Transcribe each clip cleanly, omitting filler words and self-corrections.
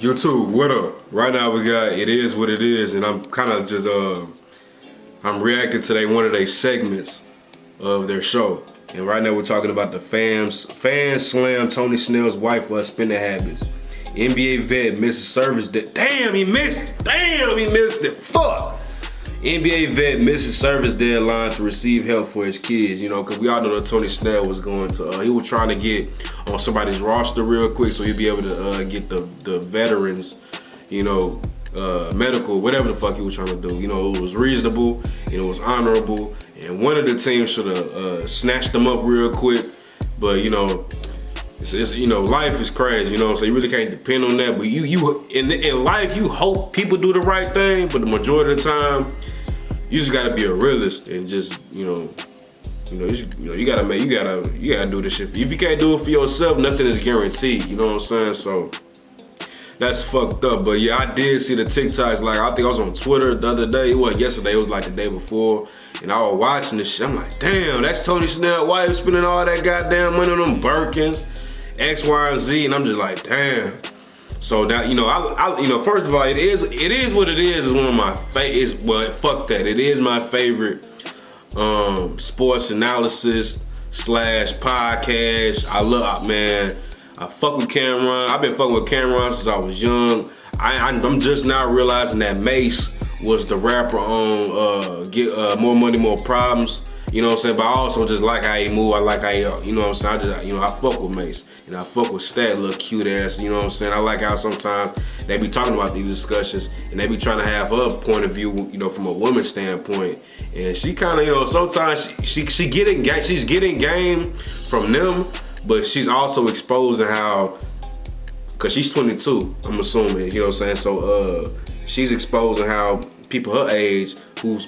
YouTube, what up? Right now we got It Is What It Is, and I'm kind of just, I'm reacting to one of their segments of their show. And right now we're talking about the fans slam Tony Snell's wife for her spending habits. NBA vet misses service Damn, he missed it. Fuck. NBA vet misses service deadline to receive help for his kids, you know, because we all know that Tony Snell was going to, he was trying to get on somebody's roster real quick so he'd be able to get the veterans, you know, medical, whatever the fuck he was trying to do. You know, it was reasonable and it was honorable, and one of the teams should have snatched them up real quick, but you know, it's you know, life is crazy, you know, so you really can't depend on that. But you in life, you hope people do the right thing, but the majority of the time, you just gotta be a realist and just, you gotta do this shit. If you can't do it for yourself, nothing is guaranteed. You know what I'm saying? So that's fucked up. But yeah, I did see the TikToks. Like, I think I was on Twitter the other day. It wasn't yesterday. It was like the day before. And I was watching this shit. I'm like, damn, that's Tony Snell's wife spending all that goddamn money on them Birkins, X, Y, and Z. And I'm just like, damn. So that, you know, I first of all, it is what it is one of my favorite. Well, fuck that. It is my favorite sports analysis / podcast. I fuck with Cameron. I've been fucking with Cameron since I was young. I'm just now realizing that Mace was the rapper on More Money, More Problems. You know what I'm saying? But I also just like how he move. I like how he, you know what I'm saying? I fuck with Mace. And I fuck with Stat, little cute ass, you know what I'm saying? I like how sometimes they be talking about these discussions and they be trying to have her point of view, you know, from a woman's standpoint. And she kind of, you know, sometimes she's getting game from them, but she's also exposing how, cause she's 22, I'm assuming, you know what I'm saying? So she's exposing how people her age who's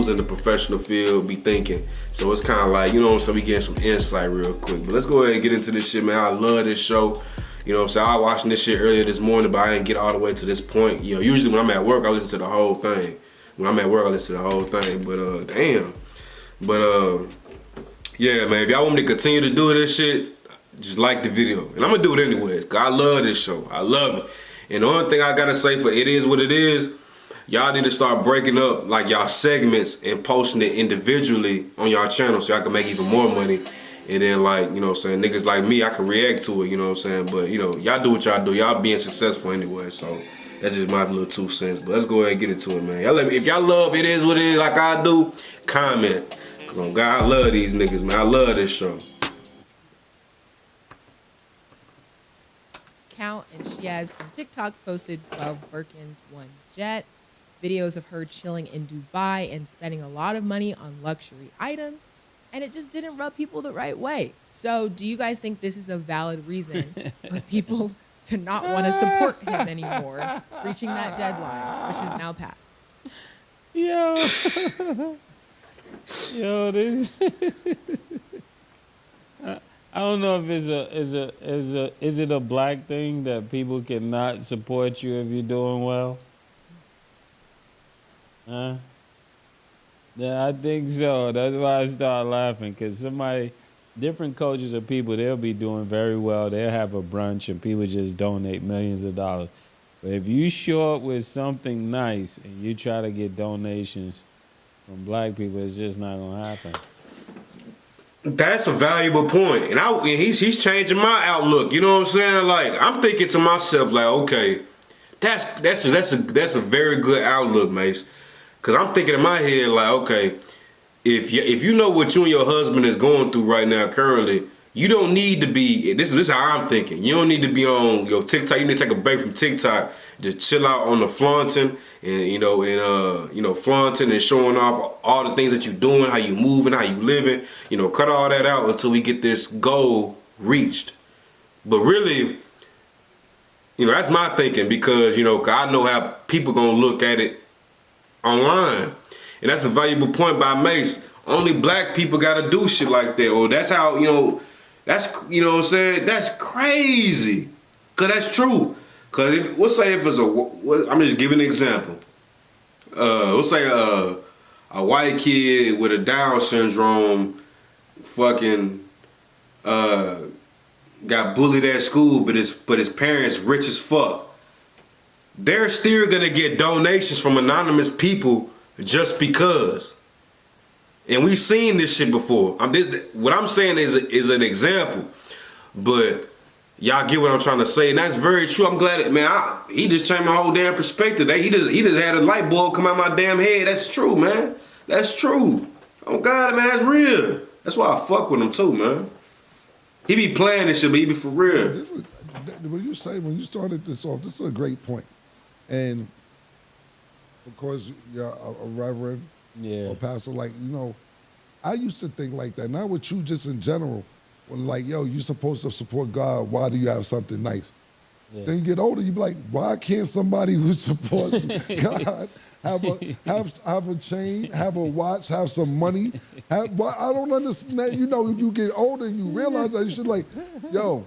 in the professional field be thinking. So it's kind of like, you know what I'm saying, we getting some insight real quick. But let's go ahead and get into this shit, man. I love this show. You know what I'm saying? I was watching this shit earlier this morning, but I didn't get all the way to this point. You know, usually when I'm at work, I listen to the whole thing. When I'm at work, I listen to the whole thing. But damn. But yeah, man, if y'all want me to continue to do this shit, just like the video. And I'm gonna do it anyways, cause I love this show. I love it. And the only thing I gotta say for It Is What It Is, y'all need to start breaking up like y'all segments and posting it individually on y'all channel so y'all can make even more money. And then, like, you know what I'm saying, niggas like me, I can react to it, you know what I'm saying? But, you know, y'all do what y'all do. Y'all being successful anyway, so that's just my little 2 cents. But let's go ahead and get into it, man. Y'all if y'all love It Is What It Is like I do, comment. Cause on God, I love these niggas, man. I love this show. And she has some TikToks posted, 12 Birkins, 1 jet, videos of her chilling in Dubai and spending a lot of money on luxury items, and it just didn't rub people the right way. So do you guys think this is a valid reason for people to not want to support him anymore, reaching that deadline, which has now passed? Yo, this I don't know if is it a black thing that people cannot support you if you're doing well? Huh? Yeah, I think so. That's why I start laughing, because different cultures of people, they'll be doing very well. They'll have a brunch and people just donate millions of dollars. But if you show up with something nice and you try to get donations from black people, it's just not gonna happen. That's a valuable point, and he's changing my outlook. You know what I'm saying? Like, I'm thinking to myself, like, okay, that's a very good outlook, Mace. Cause I'm thinking in my head, like, okay, if you know what you and your husband is going through right now currently, you don't need to be. This is how I'm thinking. You don't need to be on your TikTok. You need to take a break from TikTok. Just chill out on the flaunting and flaunting and showing off all the things that you're doing, how you moving, how you living. You know, cut all that out until we get this goal reached. But really, you know, that's my thinking, because, you know, I know how people gonna look at it online. And that's a valuable point by Mace. Only black people gotta do shit like that. Or that's how, you know, that's, you know what I'm saying? That's crazy. Cause that's true. Cause let's say if it's I'm just giving an example. Let's say a white kid with a Down syndrome fucking got bullied at school, but his parents rich as fuck. they're still gonna get donations from anonymous people just because. And we've seen this shit before. What I'm saying is an example, but y'all get what I'm trying to say, and that's very true. I'm glad that, man, he just changed my whole damn perspective. He just had a light bulb come out my damn head. That's true, man. That's true. Oh God, man, that's real. That's why I fuck with him too, man. He be playing this shit, but he be for real. When you started this off, this is a great point. And because you're a reverend or pastor, like, you know, I used to think like that. Not with you, just in general. When like, yo, you're supposed to support God. Why do you have something nice? Yeah. Then you get older, you be like, why can't somebody who supports God have a chain, have a watch, have some money? I don't understand. You know, you get older and you realize that you should like, yo,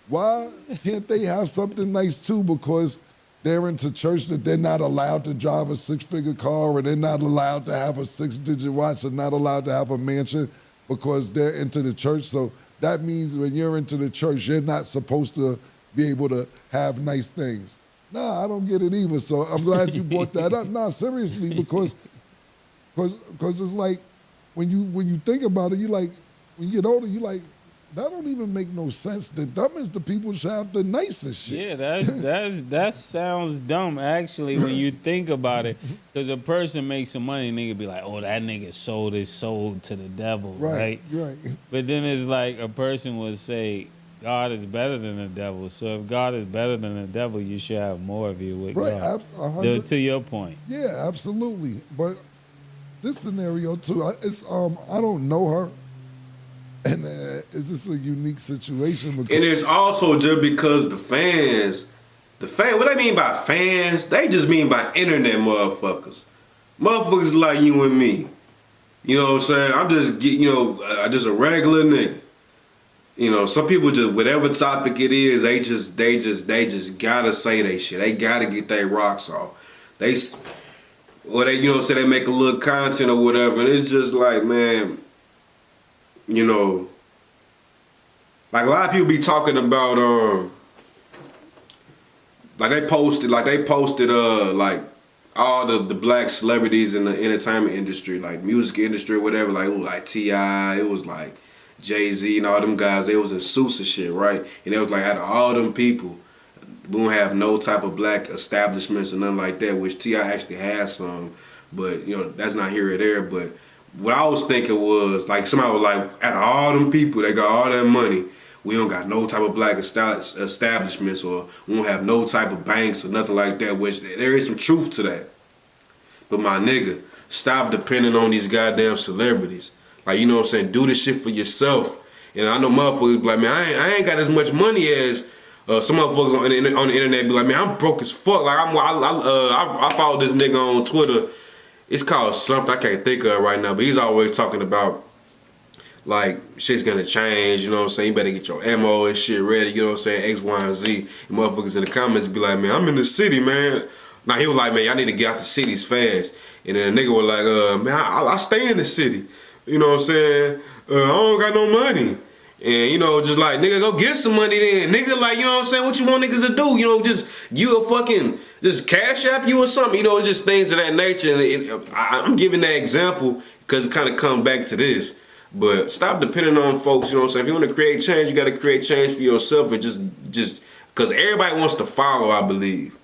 why can't they have something nice too? Because they're into church, that they're not allowed to drive a 6-figure car, or they're not allowed to have a 6-digit watch, they're not allowed to have a mansion because they're into the church. So that means when you're into the church, you're not supposed to be able to have nice things. Nah, I don't get it either. So I'm glad you brought that up. Nah, seriously, because it's like when you think about it, you like, when you get older, you like, that don't even make no sense. The dumbest of people should have the nicest shit. Yeah, that sounds dumb actually when you think about it. Because a person makes some money, nigga be like, oh, that nigga sold his soul to the devil, right? Right. But then it's like a person would say, God is better than the devil. So if God is better than the devil, you should have more of you with God. To your point. Yeah, absolutely. But this scenario too, I don't know her. And it's just a unique situation. And it's also just because the fans, what I mean by fans, they just mean by internet motherfuckers. Motherfuckers like you and me. You know what I'm saying? I'm just, just a regular nigga. You know, some people just, whatever topic it is, they just gotta say they shit. They gotta get their rocks off. They say they make a little content or whatever, and it's just like, man, you know, like a lot of people be talking about, they posted like all the black celebrities in the entertainment industry, like music industry or whatever, like it was like T.I., it was like Jay-Z and all them guys, they was in suits and shit, right? And it was like out of all them people, we don't have no type of black establishments or nothing like that, which T.I. actually has some, but you know, that's not here or there. But what I was thinking was, like, somebody was like, out of all them people, they got all that money, we don't got no type of black establishments, or we don't have no type of banks or nothing like that, which there is some truth to that. But my nigga, stop depending on these goddamn celebrities. Like, you know what I'm saying? Do this shit for yourself. And I know motherfuckers be like, man, I ain't got as much money as some motherfuckers on the internet be like, man, I'm broke as fuck. Like, I follow this nigga on Twitter. It's called something I can't think of right now, but he's always talking about, like, shit's gonna change, you know what I'm saying? You better get your ammo and shit ready, you know what I'm saying? X, Y, and Z. And motherfuckers in the comments be like, man, I'm in the city, man. Now he was like, man, y'all need to get out the cities fast. And then a nigga was like, man, I stay in the city. You know what I'm saying? I don't got no money. And, you know, just like, nigga, go get some money then. Nigga, like, you know what I'm saying? What you want niggas to do? You know, just, just cash app you or something. You know, just things of that nature. And I'm giving that example because it kind of comes back to this. But stop depending on folks, you know what I'm saying? If you want to create change, you got to create change for yourself. And just, because everybody wants to follow, I believe.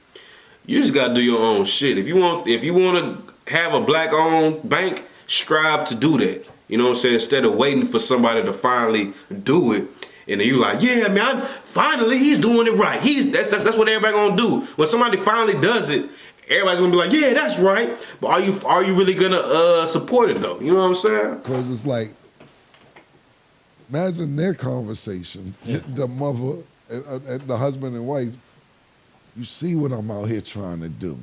You just got to do your own shit. If you want to have a black-owned bank, strive to do that. You know what I'm saying? Instead of waiting for somebody to finally do it, and then you like, yeah, man, finally he's doing it right. That's what everybody gonna do. When somebody finally does it, everybody's gonna be like, yeah, that's right. But are you really gonna support it though? You know what I'm saying? Because it's like, imagine their conversation, the mother and the husband and wife. You see what I'm out here trying to do.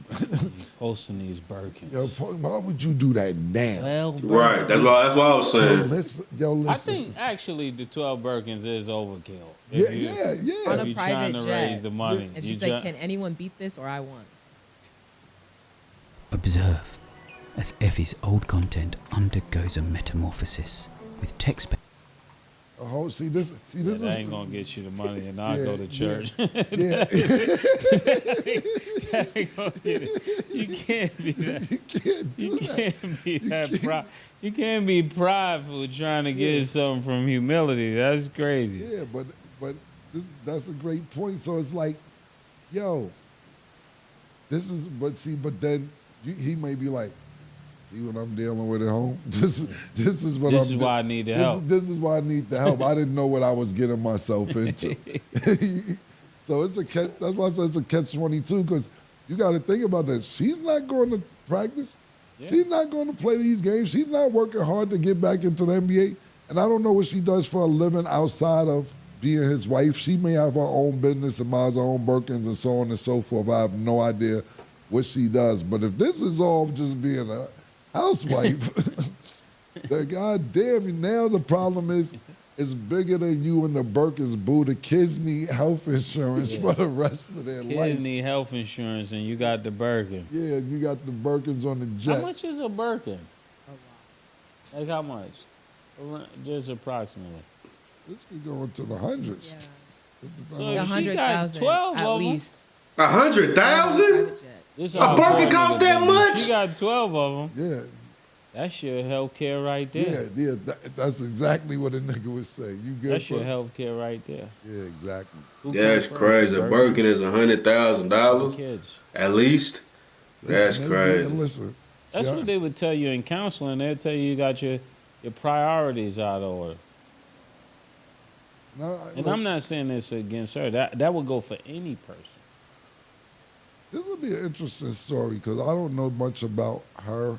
Posting these Birkins. Yo, why would you do that now? Well, right, that's what I was saying. Listen. I think actually the 12 Birkins is overkill. Yeah. On If a you're private trying to jet. raise the money. And she's like, can anyone beat this or I won? Observe as Effie's old content undergoes a metamorphosis with text. See this that ain't gonna get you the money, and I'll go to church. Yeah. That ain't gonna get it. You can't be that. You can't do You that. can't be that You can't be prideful trying to get something from humility. That's crazy. Yeah, but that's a great point. So it's like, yo, this is. But then he may be like, see what I'm dealing with at home. This is what This is why I need the help. This is why I need the help. I didn't know what I was getting myself into. So it's a catch. That's why I said it's a catch-22 because you got to think about that. She's not going to practice. Yeah. She's not going to play these games. She's not working hard to get back into the NBA. And I don't know what she does for a living outside of being his wife. She may have her own business and buys her own Birkins and so on and so forth. I have no idea what she does. But if this is all just being a housewife, then goddamn, now the problem is it's bigger than you and the Birkins, boo. The kids need health insurance for the rest of their life. Kids need health insurance, and you got the Birkin. Yeah, you got the Birkins on the jet. How much is a Birkin? Like how much? Just approximately. This could go into the hundreds. Yeah. So if she 100,000 got 12 at of them, least. 100,000? A Birkin cost that much? She got 12 of them. Yeah. That's your health care right there. Yeah, that's exactly what a nigga would say. You good? That's your health care right there. Yeah, exactly. That's crazy. A Birkin is $100,000 at least. That's crazy. Listen, that's what they would tell you in counseling. They'll tell you got your priorities out of order. No, and I'm not saying this against her. That would go for any person. This would be an interesting story because I don't know much about her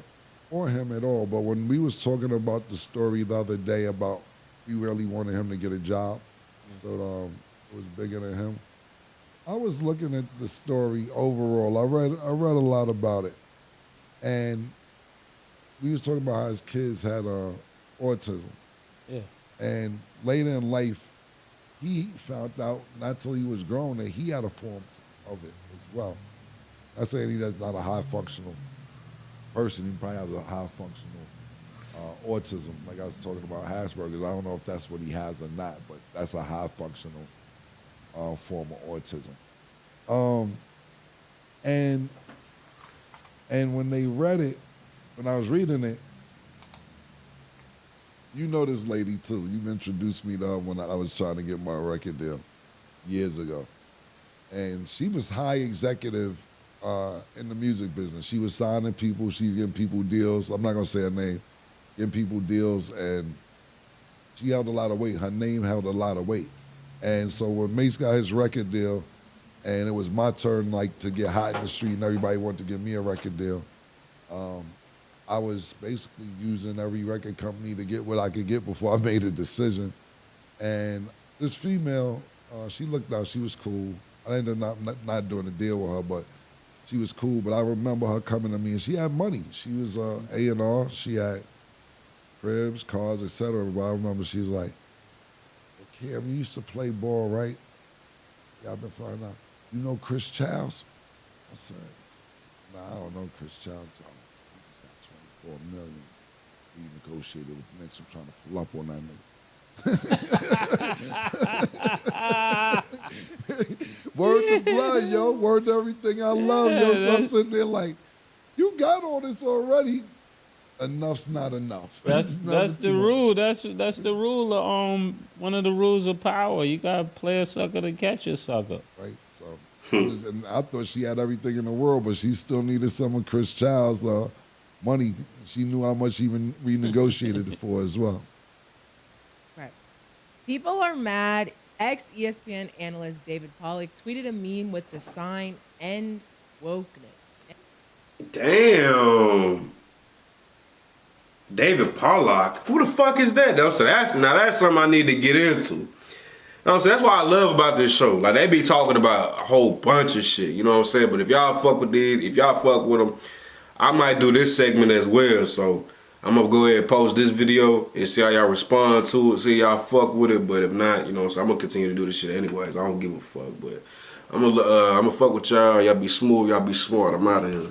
or him at all. But when we was talking about the story the other day about we really wanted him to get a job, so it was bigger than him. I was looking at the story overall. I read a lot about it, and we was talking about how his kids had autism. Yeah. And later in life, he found out not till he was grown that he had a form of it as well. I'm saying he's not a high functional person. He probably has a high functional autism. Like I was talking about Asperger's. I don't know if that's what he has or not, but that's a high functional form of autism. And when they read it, when I was reading it, you know this lady too. You've introduced me to her when I was trying to get my record deal years ago. And she was high executive in the music business. She was signing people. She's getting people deals. I'm not going to say her name. Getting people deals. And she held a lot of weight. Her name held a lot of weight. And so when Mace got his record deal, and it was my turn to get hot in the street and everybody wanted to give me a record deal, I was basically using every record company to get what I could get before I made a decision. And this female, she looked out, she was cool. I ended up not doing a deal with her, but she was cool. But I remember her coming to me, and she had money. She was A&R. She had cribs, cars, etc. But I remember she was like, "Okay, Cam, you used to play ball, right? Yeah, I've been finding out. You know Chris Childs?" I said, "Nah, I don't know Chris Childs. He just got $24 million. We negotiated with the Knicks. I'm trying to pull up on that nigga." Word to blood, yo. Word to everything I love, yo. So I'm sitting there like, you got all this already. Enough's not enough. That's the rule. That's the rule of one of the rules of power. You gotta play a sucker to catch a sucker. Right. So and I thought she had everything in the world, but she still needed some of Chris Childs' money. She knew how much he even renegotiated it for as well. Right. People are mad. Ex-ESPN analyst David Pollack tweeted a meme with the sign "End Wokeness." Damn. David Pollack. Who the fuck is that though? So that's something I need to get into. You know what I'm saying? That's what I love about this show. Like they be talking about a whole bunch of shit. You know what I'm saying? But if y'all fuck with these, if y'all fuck with them, I might do this segment as well. So I'm gonna go ahead and post this video and see how y'all respond to it, see y'all fuck with it. But if not, you know, so I'm gonna continue to do this shit anyways. I don't give a fuck. But I'm gonna fuck with y'all. Y'all be smooth. Y'all be smart. I'm out of here.